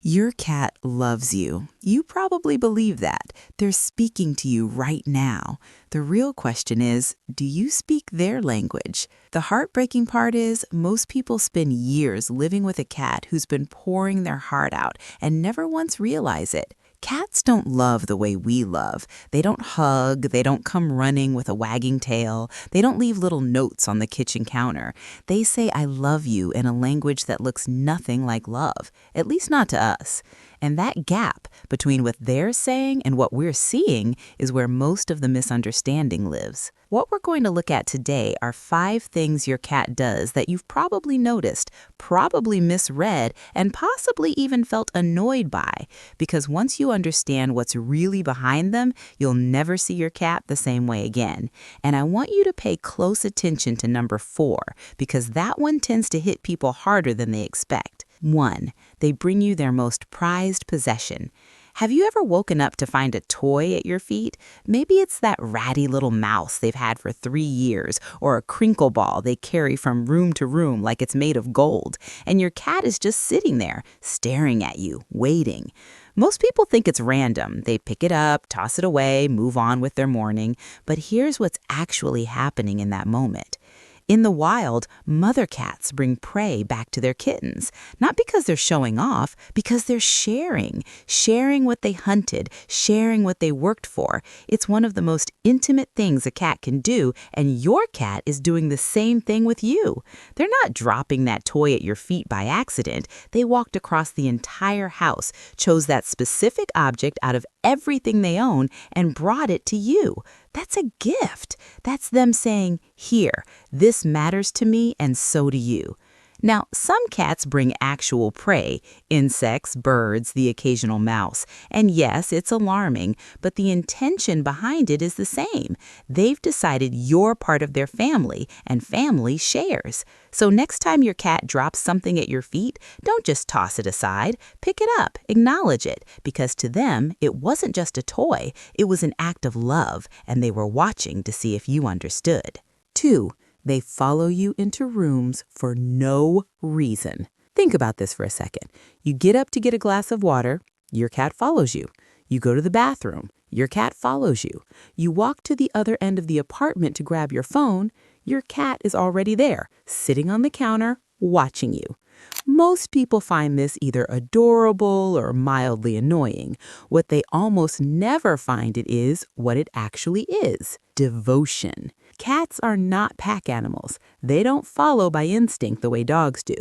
Your cat loves you. You probably believe that. They're speaking to you right now. The real question is, do you speak their language? The heartbreaking part is, most people spend years living with a cat who's been pouring their heart out and never once realize it. Cats don't love the way we love. They don't hug, they don't come running with a wagging tail, they don't leave little notes on the kitchen counter. They say I love you in a language that looks nothing like love, at least not to us. And that gap between what they're saying and what we're seeing is where most of the misunderstanding lives. What we're going to look at today are 5 things your cat does that you've probably noticed, probably misread, and possibly even felt annoyed by. Because once you understand what's really behind them, you'll never see your cat the same way again. And I want you to pay close attention to number 4, because that one tends to hit people harder than they expect. 1. They bring you their most prized possession. Have you ever woken up to find a toy at your feet? Maybe it's that ratty little mouse they've had for 3 years, or a crinkle ball they carry from room to room like it's made of gold, and your cat is just sitting there, staring at you, waiting. Most people think it's random. They pick it up, toss it away, move on with their morning. But here's what's actually happening in that moment. In the wild, mother cats bring prey back to their kittens, not because they're showing off, because they're sharing what they hunted, sharing what they worked for. It's one of the most intimate things a cat can do, and your cat is doing the same thing with you. They're not dropping that toy at your feet by accident. They walked across the entire house, chose that specific object out of everything they own, and brought it to you. That's a gift. That's them saying, here, this matters to me and so do you. Now, some cats bring actual prey, insects, birds, the occasional mouse. And yes, it's alarming, but the intention behind it is the same. They've decided you're part of their family, and family shares. So next time your cat drops something at your feet, don't just toss it aside. Pick it up, acknowledge it, because to them, it wasn't just a toy. It was an act of love, and they were watching to see if you understood. 2. They follow you into rooms for no reason. Think about this for a second. You get up to get a glass of water, your cat follows you. You go to the bathroom, your cat follows you. You walk to the other end of the apartment to grab your phone, your cat is already there, sitting on the counter, watching you. Most people find this either adorable or mildly annoying. What they almost never find it is what it actually is: devotion. Cats are not pack animals. They don't follow by instinct the way dogs do.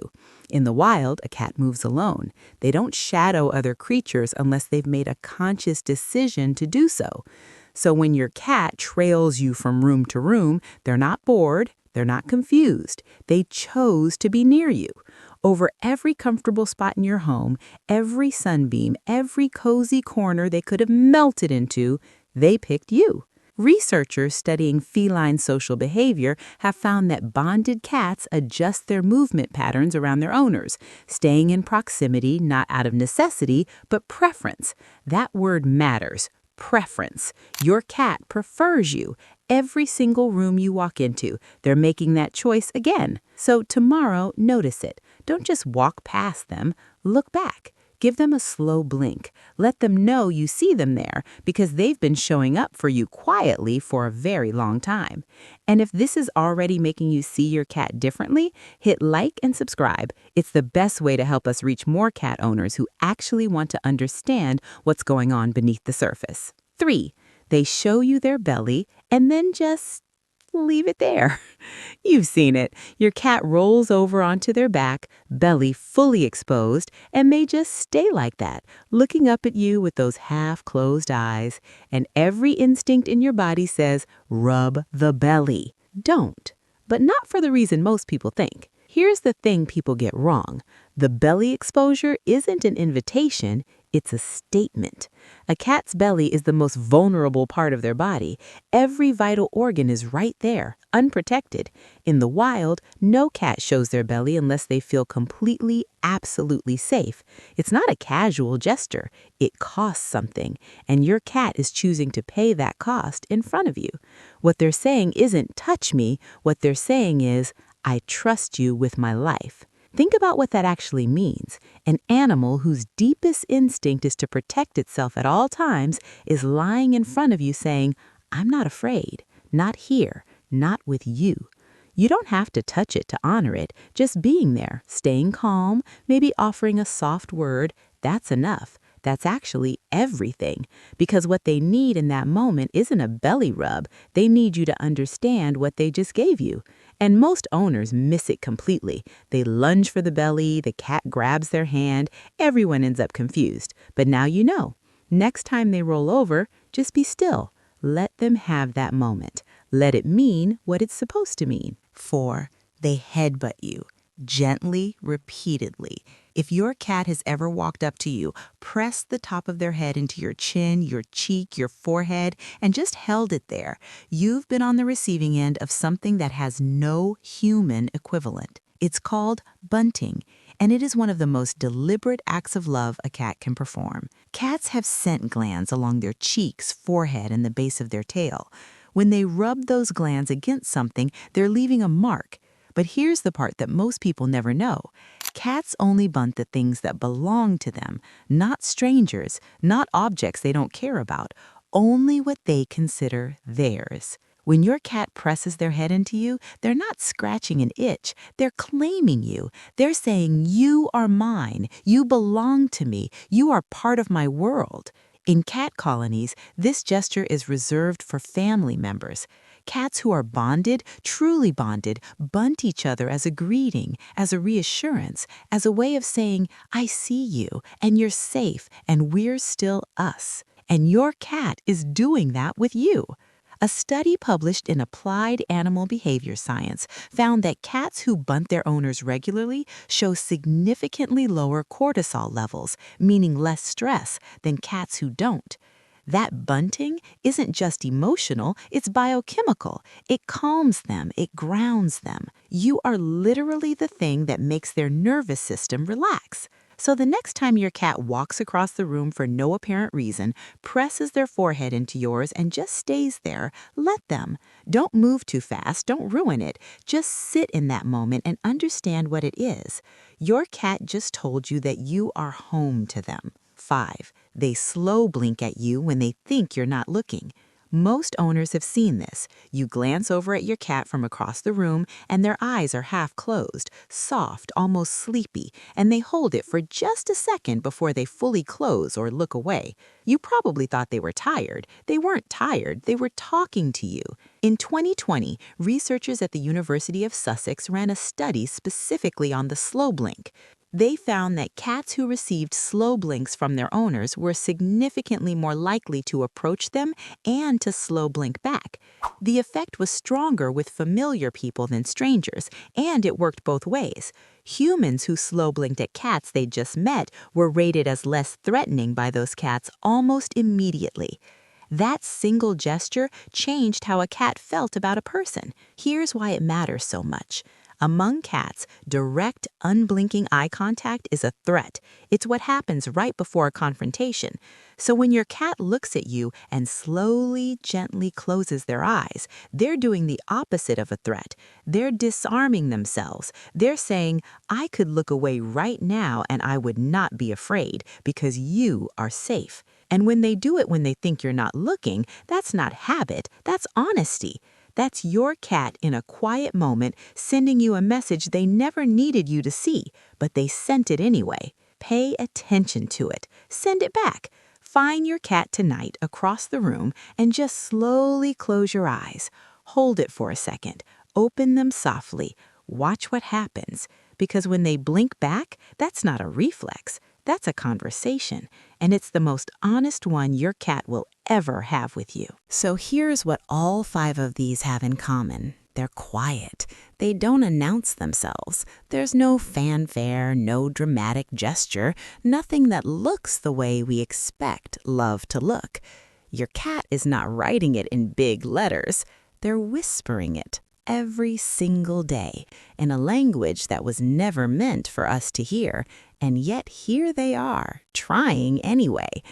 In the wild, a cat moves alone. They don't shadow other creatures unless they've made a conscious decision to do so. So when your cat trails you from room to room, they're not bored, they're not confused. They chose to be near you. Over every comfortable spot in your home, every sunbeam, every cozy corner they could have melted into, they picked you. Researchers studying feline social behavior have found that bonded cats adjust their movement patterns around their owners, staying in proximity not out of necessity, but preference. That word matters. Preference. Your cat prefers you. Every single room you walk into, they're making that choice again. So tomorrow, notice it. Don't just walk past them. Look back. Give them a slow blink. Let them know you see them there, because they've been showing up for you quietly for a very long time. And if this is already making you see your cat differently, hit like and subscribe. It's the best way to help us reach more cat owners who actually want to understand what's going on beneath the surface. 3. They show you their belly and then just leave it there. You've seen it. Your cat rolls over onto their back, belly fully exposed, and may just stay like that, looking up at you with those half-closed eyes. And every instinct in your body says, rub the belly. Don't. But not for the reason most people think. Here's the thing people get wrong. The belly exposure isn't an invitation, it's a statement. A cat's belly is the most vulnerable part of their body. Every vital organ is right there, unprotected. In the wild, no cat shows their belly unless they feel completely, absolutely safe. It's not a casual gesture. It costs something, and your cat is choosing to pay that cost in front of you. What they're saying isn't touch me. What they're saying is, I trust you with my life. Think about what that actually means. An animal whose deepest instinct is to protect itself at all times is lying in front of you saying, "I'm not afraid, not here, not with you." You don't have to touch it to honor it. Just being there, staying calm, maybe offering a soft word, that's enough. That's actually everything. Because what they need in that moment isn't a belly rub. They need you to understand what they just gave you. And most owners miss it completely. They lunge for the belly, the cat grabs their hand, everyone ends up confused. But now you know. Next time they roll over, just be still. Let them have that moment. Let it mean what it's supposed to mean. 4. They headbutt you. Gently, repeatedly. If your cat has ever walked up to you, pressed the top of their head into your chin, your cheek, your forehead, and just held it there, you've been on the receiving end of something that has no human equivalent. It's called bunting, and it is one of the most deliberate acts of love a cat can perform. Cats have scent glands along their cheeks, forehead, and the base of their tail. When they rub those glands against something, they're leaving a mark. But here's the part that most people never know. Cats only bunt the things that belong to them, not strangers, not objects they don't care about, only what they consider theirs. When your cat presses their head into you, they're not scratching an itch. They're claiming you. They're saying, "You are mine. You belong to me. You are part of my world." In cat colonies, this gesture is reserved for family members. Cats who are bonded, truly bonded, bunt each other as a greeting, as a reassurance, as a way of saying, "I see you, and you're safe, and we're still us." And your cat is doing that with you. A study published in Applied Animal Behavior Science found that cats who bunt their owners regularly show significantly lower cortisol levels, meaning less stress, than cats who don't. That bunting isn't just emotional, it's biochemical. It calms them, it grounds them. You are literally the thing that makes their nervous system relax. So the next time your cat walks across the room for no apparent reason, presses their forehead into yours, and just stays there, let them. Don't move too fast, don't ruin it. Just sit in that moment and understand what it is. Your cat just told you that you are home to them. 5. They slow blink at you when they think you're not looking. Most owners have seen this. You glance over at your cat from across the room and their eyes are half closed, soft, almost sleepy, and they hold it for just a second before they fully close or look away. You probably thought they were tired. They weren't tired, they were talking to you. In 2020, researchers at the University of Sussex ran a study specifically on the slow blink. They found that cats who received slow blinks from their owners were significantly more likely to approach them and to slow blink back. The effect was stronger with familiar people than strangers, and it worked both ways. Humans who slow blinked at cats they just met were rated as less threatening by those cats almost immediately. That single gesture changed how a cat felt about a person. Here's why it matters so much. Among cats, direct, unblinking eye contact is a threat. It's what happens right before a confrontation. So when your cat looks at you and slowly, gently closes their eyes, they're doing the opposite of a threat. They're disarming themselves. They're saying, "I could look away right now and I would not be afraid because you are safe." And when they do it when they think you're not looking, that's not habit, that's honesty. That's your cat in a quiet moment sending you a message they never needed you to see, but they sent it anyway. Pay attention to it. Send it back. Find your cat tonight across the room and just slowly close your eyes. Hold it for a second. Open them softly. Watch what happens. Because when they blink back, that's not a reflex. That's a conversation, and it's the most honest one your cat will ever have with you. So here's what all 5 of these have in common. They're quiet. They don't announce themselves. There's no fanfare, no dramatic gesture, nothing that looks the way we expect love to look. Your cat is not writing it in big letters. They're whispering it every single day in a language that was never meant for us to hear. And yet here they are, trying anyway.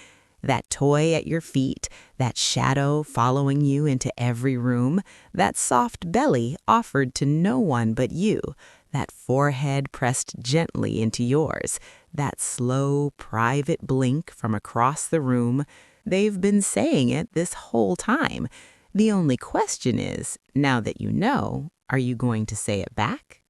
That toy at your feet, that shadow following you into every room, that soft belly offered to no one but you, that forehead pressed gently into yours, that slow, private blink from across the room. They've been saying it this whole time. The only question is, now that you know, are you going to say it back?